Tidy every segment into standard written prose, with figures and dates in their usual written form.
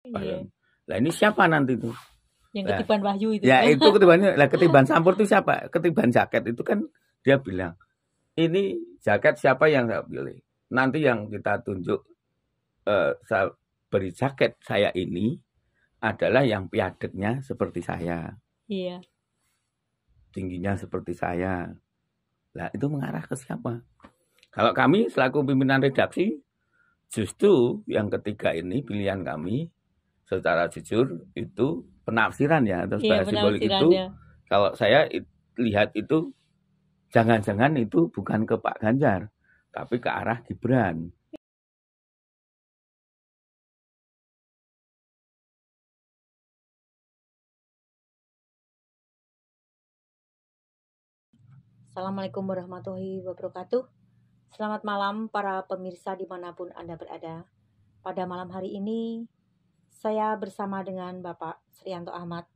Iya. Lah ini siapa nanti tuh? Yang ketiban Wahyu itu. Ya itu ketibannya. Lah ketiban Sampur itu siapa? Ketiban jaket itu kan dia bilang, ini jaket siapa yang saya pilih? Nanti yang kita tunjuk saya beri jaket saya ini adalah yang piadeknya seperti saya. Iya. Tingginya seperti saya. Lah itu mengarah ke siapa? Kalau kami selaku pimpinan redaksi, justru yang ketiga ini pilihan kami secara jujur itu penafsiran ya atau bahasa simbolik itu. Kalau saya lihat itu jangan-jangan itu bukan ke Pak Ganjar, tapi ke arah Gibran. Assalamualaikum warahmatullahi wabarakatuh. Selamat malam para pemirsa dimanapun Anda berada. Pada malam hari ini saya bersama dengan Bapak Srianto Ahmad,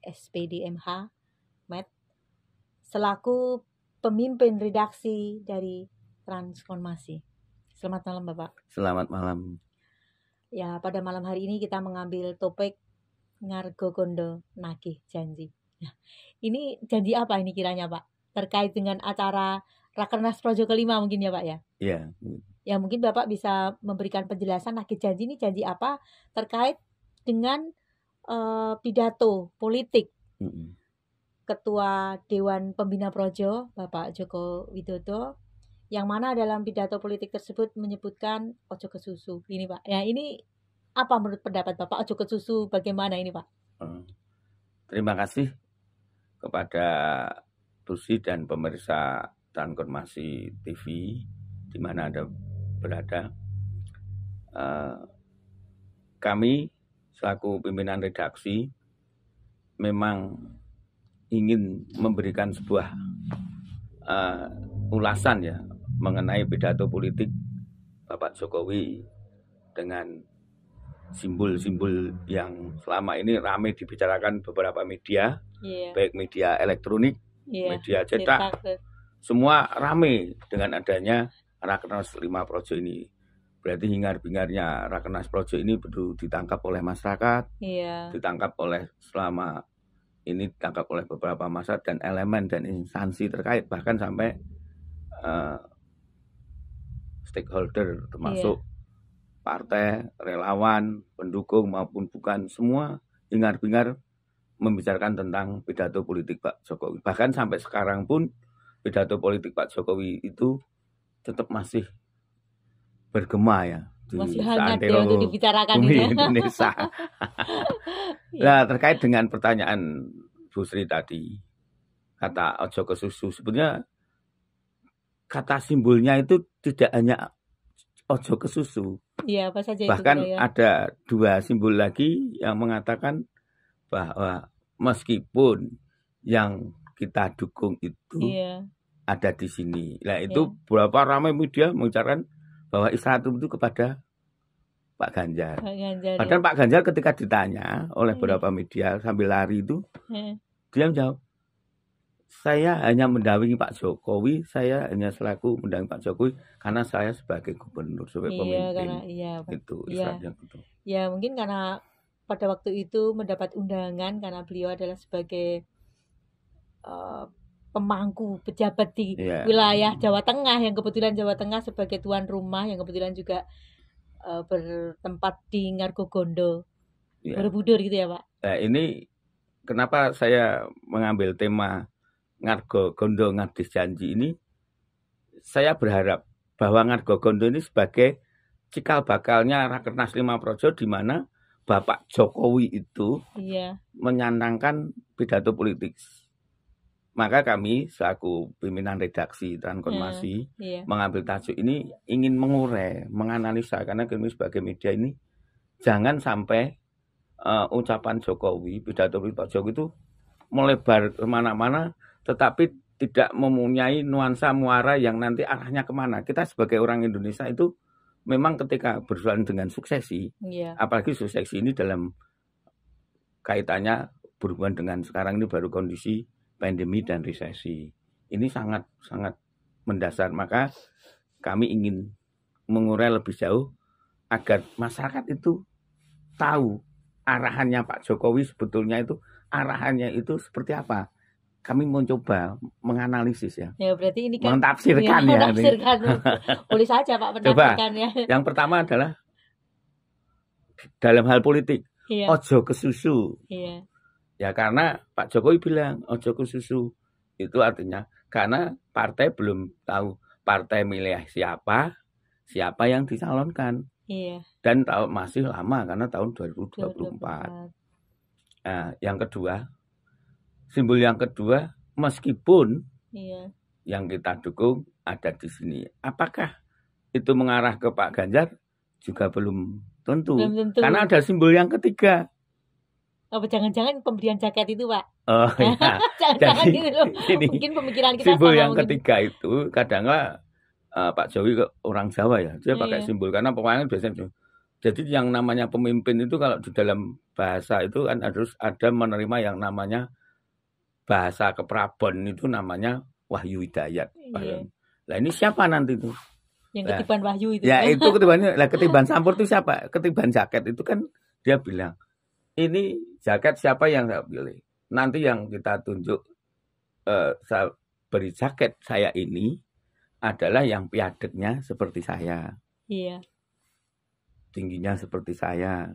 SPD MH, MET, selaku pemimpin redaksi dari Transformasi. Selamat malam Bapak. Selamat malam. Ya, pada malam hari ini kita mengambil topik Ngargo Kondo Nagih Janji. Nah, ini janji apa ini kiranya Pak? Terkait dengan acara Rakernas Projo kelima mungkin ya Pak ya? Iya. Ya mungkin Bapak bisa memberikan penjelasan nagih janji ini janji apa terkait dengan pidato politik Ketua Dewan Pembina Projo Bapak Joko Widodo, yang mana dalam pidato politik tersebut menyebutkan ojo ke susu ini Pak. Ya ini apa menurut pendapat Bapak ojo ke susu bagaimana ini Pak? Terima kasih kepada Tusi dan pemirsa Transformasi TV di mana Anda berada. Kami selaku pimpinan redaksi memang ingin memberikan sebuah ulasan ya mengenai pidato politik Bapak Jokowi dengan simbol-simbol yang selama ini ramai dibicarakan beberapa media, baik media elektronik, media cetak, semua ramai dengan adanya Rakernas 5 Projo ini. Berarti hingar-bingarnya Rakernas Projo ini betul ditangkap oleh masyarakat, ditangkap oleh selama ini ditangkap oleh beberapa masa dan elemen dan instansi terkait, bahkan sampai stakeholder termasuk partai, relawan, pendukung maupun bukan, semua hingar-bingar membicarakan tentang pidato politik Pak Jokowi. Bahkan sampai sekarang pun pidato politik Pak Jokowi itu tetap masih bergema ya. Masih hangat ya untuk dibicarakan di Indonesia. Nah, terkait dengan pertanyaan Bu Sri tadi, kata ojo ke susu, sebenarnya kata simbolnya itu tidak hanya ojo ke susu. Iya, apa saja bahkan itu, ada dua simbol lagi yang mengatakan bahwa meskipun yang kita dukung itu ada di sini. Nah itu berapa ramai media mengucapkan bahwa Israel itu kepada Pak Ganjar. Padahal Pak Ganjar ketika ditanya oleh beberapa media sambil lari itu, dia menjawab, saya hanya mendampingi Pak Jokowi, saya hanya selaku mendampingi Pak Jokowi karena saya sebagai gubernur, sebagai pemimpin. Itu istilahnya. Ya mungkin karena pada waktu itu mendapat undangan karena beliau adalah sebagai pemangku pejabat di wilayah Jawa Tengah, yang kebetulan Jawa Tengah sebagai tuan rumah, yang kebetulan juga bertempat di Ngargo Kondo, Borobudur gitu ya Pak. Nah, ini kenapa saya mengambil tema Ngargo Kondo Nagih Janji ini. Saya berharap bahwa Ngargo Kondo ini sebagai cikal bakalnya Rakernas 5 Projo, di mana Bapak Jokowi itu menyanangkan pidato politik. Maka kami selaku pimpinan redaksi Transformasi mengambil tajuk ini ingin mengurai, menganalisa, karena kami sebagai media ini jangan sampai ucapan Jokowi, pidato politik Pak Jokowi itu melebar kemana-mana, tetapi tidak mempunyai nuansa muara yang nanti arahnya kemana. Kita sebagai orang Indonesia itu memang ketika berjalan dengan suksesi, apalagi suksesi ini dalam kaitannya berhubungan dengan sekarang ini baru kondisi pandemi dan resesi. Ini sangat mendasar. Maka kami ingin mengurai lebih jauh agar masyarakat itu tahu arahannya Pak Jokowi sebetulnya itu arahannya itu seperti apa. Kami mau coba menganalisis ya. Ya berarti ini kan mentafsirkan ya. Mentafsirkan. Boleh saja Pak mentafsirkan ya. Yang pertama adalah dalam hal politik. Iya. Ojo kesusu. Iya. Ya karena Pak Jokowi bilang ojo kesusu. Itu artinya karena partai belum tahu partai milih siapa yang dicalonkan. Iya. Dan masih lama karena tahun 2024. Nah, yang kedua, simbol yang kedua, meskipun iya, yang kita dukung ada di sini, apakah itu mengarah ke Pak Ganjar juga belum tentu. Karena ada simbol yang ketiga. Oh, jangan-jangan pemberian jaket itu, Pak? Oh ya. Jangan gitu loh. Mungkin pemikiran kita simbol sama yang ketiga itu kadanglah Pak Jokowi orang Jawa ya, dia pakai simbol karena pemain biasanya. Jadi yang namanya pemimpin itu kalau di dalam bahasa itu kan harus ada menerima yang namanya bahasa keprabon itu namanya Wahyu Hidayat. Iya. Nah ini siapa nanti itu? Yang ketiban Wahyu itu. Ya itu ketibannya. Lah ketiban Sampur itu siapa? Ketiban jaket itu kan dia bilang ini jaket siapa yang saya pilih. Nanti yang kita tunjuk saya beri jaket saya ini adalah yang piadeknya seperti saya. Iya. Tingginya seperti saya.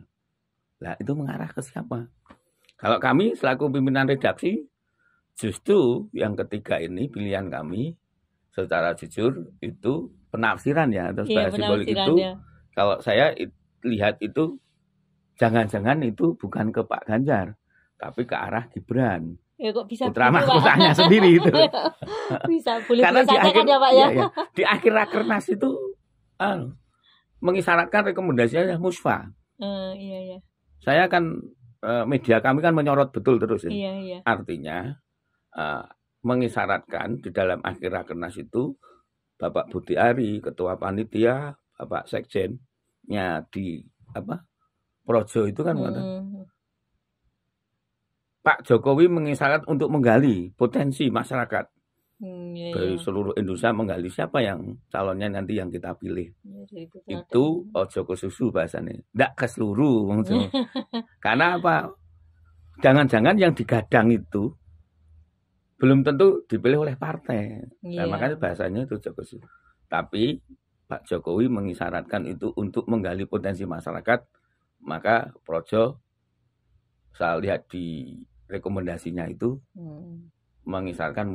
Nah, itu mengarah ke siapa? Kalau kami selaku pimpinan redaksi, justru yang ketiga ini pilihan kami secara jujur itu penafsiran ya atas bahasa simbolik itu. Kalau saya lihat itu jangan-jangan itu bukan ke Pak Ganjar, tapi ke arah Gibran. Ya kok bisa putra mahkotanya sendiri itu. Bisa boleh karena di akhir, kan ya Pak ya. Ya, di akhir rakernas itu mengisyaratkan rekomendasinya musfa. Iya. Saya kan media kami kan menyorot betul terus ya. Iya. Artinya mengisyaratkan di dalam akhir rakernas itu Bapak Budi Ari, Ketua Panitia, Bapak Sekjennya di Projo itu kan Pak Jokowi mengisyaratkan untuk menggali potensi masyarakat dari seluruh Indonesia, menggali siapa yang calonnya nanti yang kita pilih. Itu ojo ke susu bahasanya, tidak ke seluruh. Karena apa? Jangan-jangan yang digadang itu belum tentu dipilih oleh partai. Nah, makanya bahasanya itu ojo ke susu. Tapi Pak Jokowi mengisyaratkan itu untuk menggali potensi masyarakat, maka Projo saya lihat di rekomendasinya itu mengisyaratkan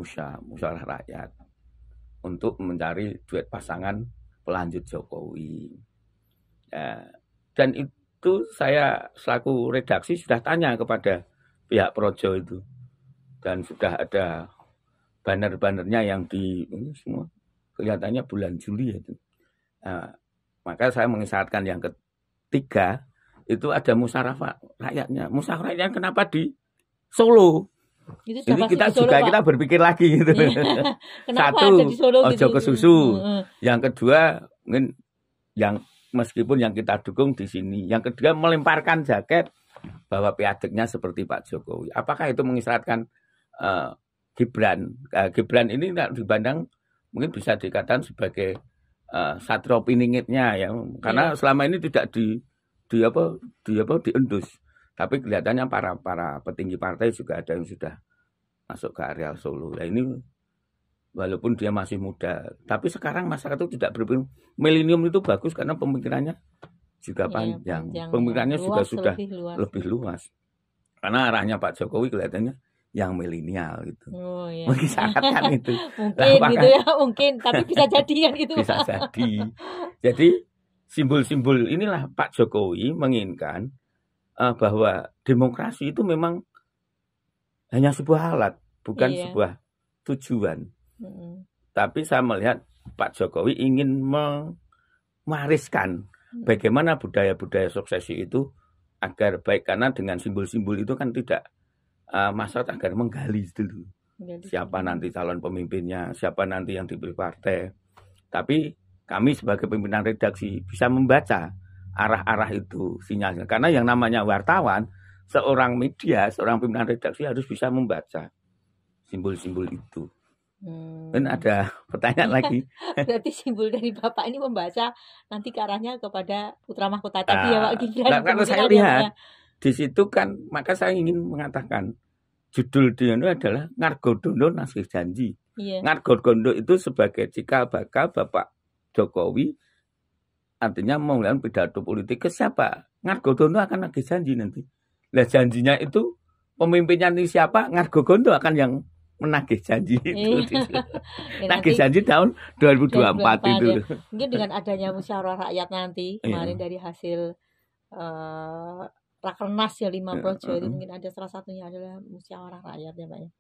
musyawarah rakyat untuk mencari duet pasangan pelanjut Jokowi. Dan itu saya selaku redaksi sudah tanya kepada pihak Projo itu, dan sudah ada banner-bannernya yang di ini semua kelihatannya bulan Juli itu. Maka saya mengisyaratkan yang ketiga itu ada musyawarah rakyatnya. Musyawarah rakyatnya kenapa di Solo? Itu jadi kita Solo, juga Pak. Kita berpikir lagi gitu. Satu, ojo ke susu. Yang kedua, mungkin yang meskipun yang kita dukung di sini. Yang kedua, melemparkan jaket bahwa piadeknya seperti Pak Jokowi. Apakah itu mengisyaratkan Gibran? Gibran ini dipandang mungkin bisa dikatakan sebagai satrio piningitnya ya. Karena selama ini tidak diendus. Tapi kelihatannya para petinggi partai juga ada yang sudah masuk ke areal Solo. Nah ini walaupun dia masih muda, tapi sekarang masyarakat itu tidak berpikir milenium itu bagus karena pemikirannya juga panjang. Pemikirannya juga sudah lebih luas. Karena arahnya Pak Jokowi kelihatannya yang milenial gitu. Mengisyaratkan itu. Mungkin gitu ya, mungkin. Tapi bisa jadi kan gitu. Bisa jadi. Jadi simbol-simbol inilah Pak Jokowi menginginkan bahwa demokrasi itu memang hanya sebuah alat, bukan sebuah tujuan. Tapi saya melihat Pak Jokowi ingin mewariskan bagaimana budaya-budaya suksesi itu agar baik, karena dengan simbol-simbol itu kan tidak masyarakat agar menggali dulu siapa nanti calon pemimpinnya, siapa nanti yang dipilih partai. Tapi kami sebagai pimpinan redaksi bisa membaca arah-arah itu sinyalnya. Karena yang namanya wartawan, seorang media, seorang pimpinan redaksi harus bisa membaca simbol-simbol itu. Dan ada pertanyaan lagi. Berarti simbol dari Bapak ini membaca nanti ke arahnya kepada putra mahkota tadi ya Pak Gibran. Nah, kalau saya lihat di situ kan, maka saya ingin mengatakan judul dia itu adalah Ngargodondo Nagih Janji. Iya. Ngargodondo itu sebagai cikal bakal Bapak Jokowi, artinya mengulangi pidato politik ke siapa? Ngargodondo akan nagih janji nanti. Nah janjinya itu pemimpinnya ini siapa? Ngargodondo akan yang menagih janji itu. Nagih janji tahun 2024 itu. Ya. Mungkin dengan adanya musyawarah rakyat nanti kemarin dari hasil Rakernas ya 5 projo itu mungkin ada salah satunya adalah musyawarah rakyat ya Pak ya.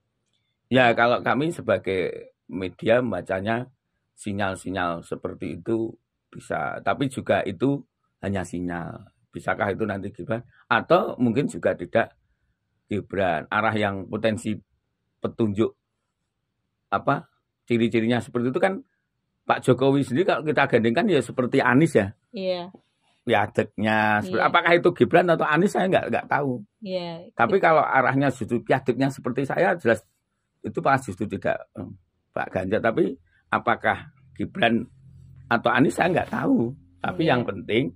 Ya kalau kami sebagai media membacanya sinyal-sinyal seperti itu bisa, tapi juga itu hanya sinyal. Bisakah itu nanti Gibran? Atau mungkin juga tidak Gibran. Arah yang potensi petunjuk apa ciri-cirinya seperti itu kan Pak Jokowi sendiri kalau kita gandengkan ya seperti Anies ya. Iya. Piadeknya, apakah itu Gibran atau Anies saya nggak tahu. Iya. Tapi kalau arahnya justru piadeknya seperti saya jelas itu pasti justru tidak Pak Ganjar. Tapi apakah Gibran atau Anies saya nggak tahu. Tapi yang penting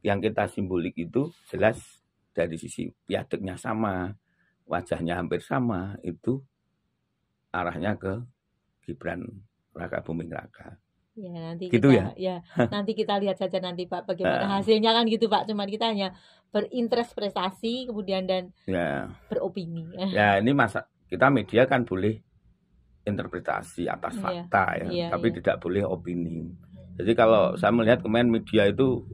yang kita simbolik itu jelas dari sisi piadeknya sama, wajahnya hampir sama, itu arahnya ke Gibran Raka Buming Raka. Ya nanti gitu kita, ya nanti kita lihat saja nanti Pak bagaimana hasilnya kan gitu Pak. Cuman kita hanya berinterest prestasi kemudian dan beropini. Ya ini kita media kan boleh interpretasi atas fakta tapi tidak boleh opini. Jadi kalau saya melihat kemarin media itu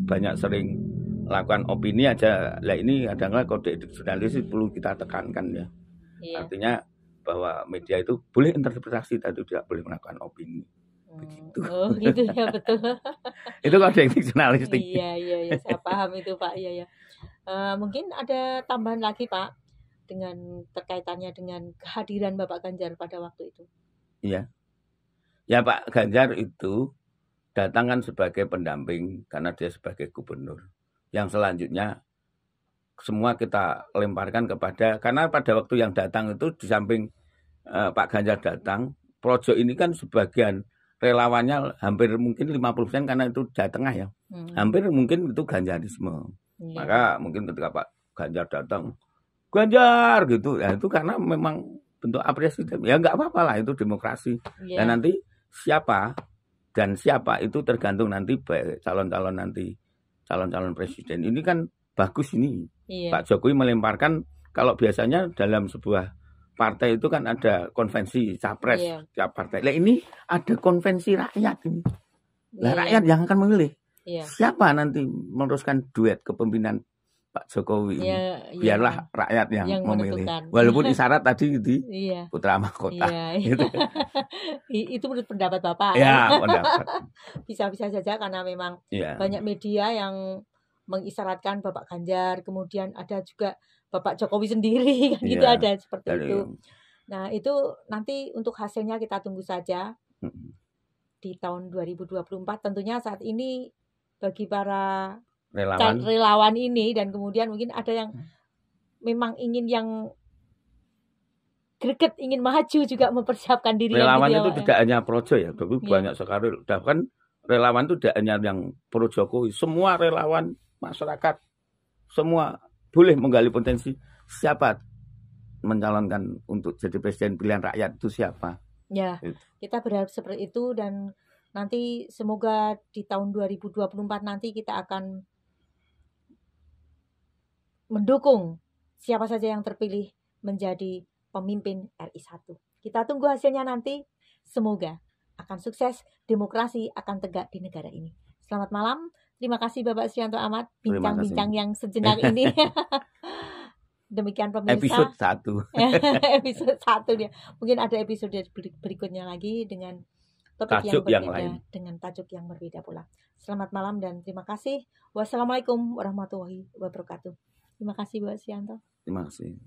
banyak sering melakukan opini aja. Lah ini adalah kode etik jurnalis perlu kita tekankan ya. Artinya bahwa media itu boleh interpretasi tapi tidak boleh melakukan opini. Begitu. Oh gitu ya betul. Itu kode etik jurnalistik. Iya saya paham itu Pak. Iya. Mungkin ada tambahan lagi Pak dengan terkaitannya dengan kehadiran Bapak Ganjar pada waktu itu. Iya. Ya Pak Ganjar itu datang kan sebagai pendamping karena dia sebagai gubernur. Yang selanjutnya semua kita lemparkan kepada, karena pada waktu yang datang itu di samping Pak Ganjar datang, projo ini kan sebagian relawannya hampir mungkin 50% karena itu Jawa Tengah ya. Hampir mungkin itu Ganjarisme. Maka mungkin ketika Pak Ganjar datang, Ganjar gitu. Ya itu karena memang bentuk apresiasi. Ya nggak apa-apa lah, itu demokrasi. Dan nanti siapa itu tergantung nanti calon-calon presiden. Ini kan bagus ini. Pak Jokowi melemparkan, kalau biasanya dalam sebuah partai itu kan ada konvensi capres tiap partai. Nah ini ada konvensi rakyat ini. Nah rakyat yang akan memilih siapa nanti meneruskan duet kepemimpinan Pak Jokowi ini. Biarlah rakyat yang memilih. Walaupun isyarat tadi itu putra mahkota. Gitu. Itu menurut pendapat Bapak. Ya pendapat. Bisa-bisa saja karena memang banyak media yang mengisyaratkan Bapak Ganjar, kemudian ada juga Bapak Jokowi sendiri kan gitu ada seperti itu. Nah, itu nanti untuk hasilnya kita tunggu saja di tahun 2024. Tentunya saat ini bagi para relawan ini dan kemudian mungkin ada yang memang ingin yang greget ingin maju juga mempersiapkan diri. Relawan itu tidak hanya projo ya, tapi banyak sekali. Bahkan relawan itu tidak hanya yang pro Jokowi, semua relawan masyarakat semua boleh menggali potensi siapa mencalonkan untuk jadi presiden pilihan rakyat itu siapa. Ya, kita berharap seperti itu dan nanti semoga di tahun 2024 nanti kita akan mendukung siapa saja yang terpilih menjadi pemimpin RI 1. Kita tunggu hasilnya nanti. Semoga akan sukses, demokrasi akan tegak di negara ini. Selamat malam. Terima kasih Bapak Srianto Ahmad bincang-bincang yang sejenak ini. Demikian pemirsa. Episode 1. Episode 1 dia. Mungkin ada episode berikutnya lagi dengan topik tajuk yang berbeda, yang lain. dengan tajuk yang berbeda pula. Selamat malam dan terima kasih. Wassalamualaikum warahmatullahi wabarakatuh. Terima kasih Bapak Srianto. Terima kasih.